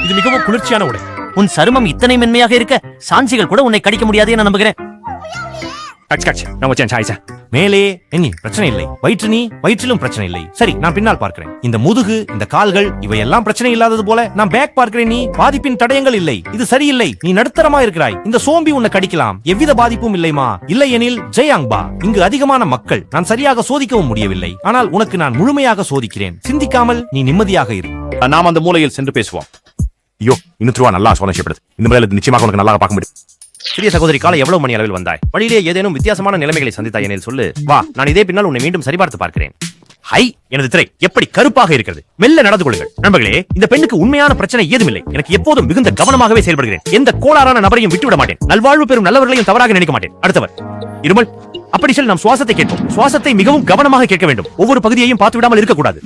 இது மிகவும் குளிர்ச்சியான உடை. உன் சருமம் இத்தனை மென்மையாக இருக்க சாஞ்சிகள் கூட உன்னை கடிக்க முடியாது என நம்புகிறேன். மேலே எண்ணி பிரச்சனை இல்லை, வயிற்றிலும் பிரச்சனை இல்லை. சரி, நான் பின்னால் பார்க்கிறேன். இந்த முதுகு, இந்த கால்கள், இவையெல்லாம் பிரச்சனை இல்லாதது போல நான் பேக் பார்க்கிறேன். நீ பாதிப்பின் தடயங்கள் இல்லை. இது சரியில்லை. நீ நடுத்தரமா இருக்கிறாய். இந்த சோம்பி உன்னை கடிக்கலாம், எவ்வித பாதிப்பும் இல்லைமா? இல்லை எனில் ஜெயாங்பா. இங்கு அதிகமான மக்கள், நான் சரியாக சோதிக்கவும் முடியவில்லை. ஆனால் உனக்கு நான் முழுமையாக சோதிக்கிறேன். சிந்திக்காமல் நீ நிம்மதியாக இரு. நாம் அந்த மூலையில் சென்று பேசுவோம். ஐயோ, இன்னும் திருவா நல்லா சோதனைப்படுது. இந்த முறையில் நிச்சயமாக உனக்கு நல்லா பார்க்க முடியும். சிறிய சகோதரி, காலை எவ்வளவு மணி அளவில் வந்தாய்? வழியிலே ஏதேனும் வித்தியாசமான நிலைமைகளை சந்தித்தாய் எனில் சொல்லு. வா, நான் இதே பின்னால் உன்னை மீண்டும் சரிபார்த்து பார்க்கிறேன். ஹை, எனது திரை எப்படி கருப்பாக இருக்கிறது. மெல்ல நடந்து கொள்ளுங்கள் நண்பர்களே. இந்த பெண்ணுக்கு உண்மையான பிரச்சனை ஏதுமில்லை. எனக்கு எப்போதும் மிகுந்த கவனமாகவே செயல்படுகிறேன். எந்த கோளாறான நபரையும் விட்டுவிட மாட்டேன். நல்வாழ்வு பெறும் நல்லவர்களையும் தவறாக நினைக்க மாட்டேன். அடுத்தவர் இருமல். அப்படி சொல், நாம் சுவாசத்தை கேட்போம். சுவாசத்தை மிகவும் கவனமாக கேட்க வேண்டும். ஒவ்வொரு பகுதியையும் பார்த்து விடாமல் இருக்கக்கூடாது.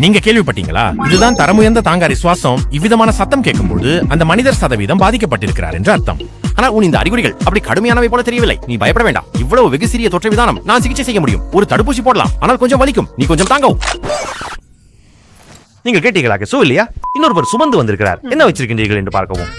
நீங்க கேள்விப்பட்டீங்களா? இதுதான் தரமுயர்ந்த தாங்காரி சுவாசம். இவ்விதமான சத்தம் கேட்கும்போது அந்த மனிதர் சதவீதம் பாதிக்கப்பட்டிருக்கிறார் என்று அர்த்தம். ஆனால் உன் இந்த அறிகுறிகள் அப்படி கடுமையானவை போல தெரியவில்லை. நீ பயப்பட வேண்டாம். இவ்வளவு வெகு சிறிய தொற்று விதானம். நான் சிகிச்சை செய்ய முடியும். ஒரு தடுப்பூசி போடலாம், ஆனால் கொஞ்சம் வலிக்கும். நீ கொஞ்சம் தாங்கவும். நீங்கள் கேட்டீர்களா சோ இல்லையா? இன்னொருவர் சுமந்து வந்திருக்கிறார். என்ன வச்சிருக்கின்றீர்கள் என்று பார்க்கவும்.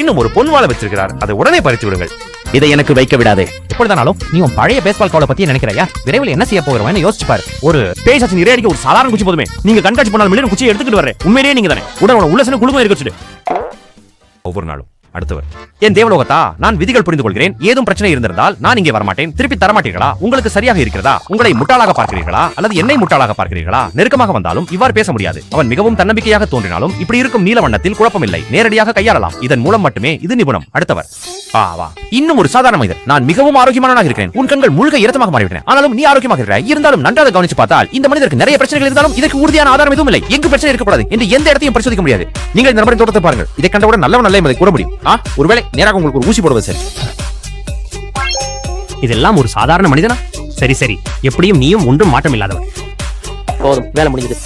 இன்னும் ஒரு பொன்வாளை வச்சிருக்கிறார். அதை உடனே பறித்து விடுங்கள். இதை எனக்கு வைக்க விடாதே. எப்படிதானாலும் நீ உன் பழைய பேஸ்பால் கோலை பத்தி நினைக்கிறையா? விரைவில் என்ன செய்ய போகிறவன்னு யோசிச்சு பாரு. ஒரு பேசாச்சு நிறைய ஒரு சாதாரண குச்சி போதுமே. நீங்க கண்காட்சி பண்ணாலும் மில்லியன் குச்சியை எடுத்துக்கிட்டு வரேன். உண்மையிலேயே நீங்க தானே. உடனே உள்ளசன குழுமம் இருக்க ஒவ்வொரு நாளும். அடுத்தவர், என் தேவலோகத்தா, நான் விதிகள் புரிந்து கொள்கிறேன். ஏதும் பிரச்சனை இருந்திருந்தால் நான் இங்கே வரமாட்டேன். திருப்பி தரமாட்டீர்களா? உங்களுக்கு சரியாக இருக்கிறதா? உங்களை முட்டாளாக பார்க்கிறீர்களா அல்லது என்னை முட்டாளாக பார்க்கிறீர்களா? நெருக்கமாக வந்தாலும் இவ்வாறு பேச முடியாது. அவன் மிகவும் தன்னம்பிக்கையாக தோன்றினாலும் இப்படி இருக்கும் நீல வண்ணத்தில் குழப்பமில்லை. நேரடியாக கையாளலாம். இதன் மூலம் மட்டுமே இது நிபுணம். அடுத்தவர், வா. இன்னும் ஒரு சாதாரண மனிதர். நான் மிகவும் ஆரோக்கியமானவனாக இருக்கிறேன். உன் கண்கள் முழுக்க இரத்தமாக மாறிவிட்டன. ஆனாலும் நீ ஆரோக்கியமாக இருக்கிறாய். இருந்தாலும் நன்றாக கவனிச்சு பார்த்தால் இந்த மனிதருக்கு நிறைய பிரச்சனைகள் இருந்தாலும் இதற்கு உறுதியான ஆதாரம் எதுவும் இல்லை. எங்கு பிரச்சனை இருக்கக்கூடாது என்று எந்த இடத்தையும் பரிசோதிக்க முடியாது. நீங்கள் இந்த நபரின் தோட்டத்தை பாருங்கள். இதை கண்டவுடன் நல்லவன் நல்ல என்பதை கூற முடியும். ஒருவேளை நேராக உங்களுக்கு ஒரு ஊசி போடுவது சரி. இதெல்லாம் ஒரு சாதாரண மனிதனா? சரி, எப்படியும் நீயும் ஒன்றும் மாற்றம் இல்லாதவன். போதும், வேலை முடிஞ்சது.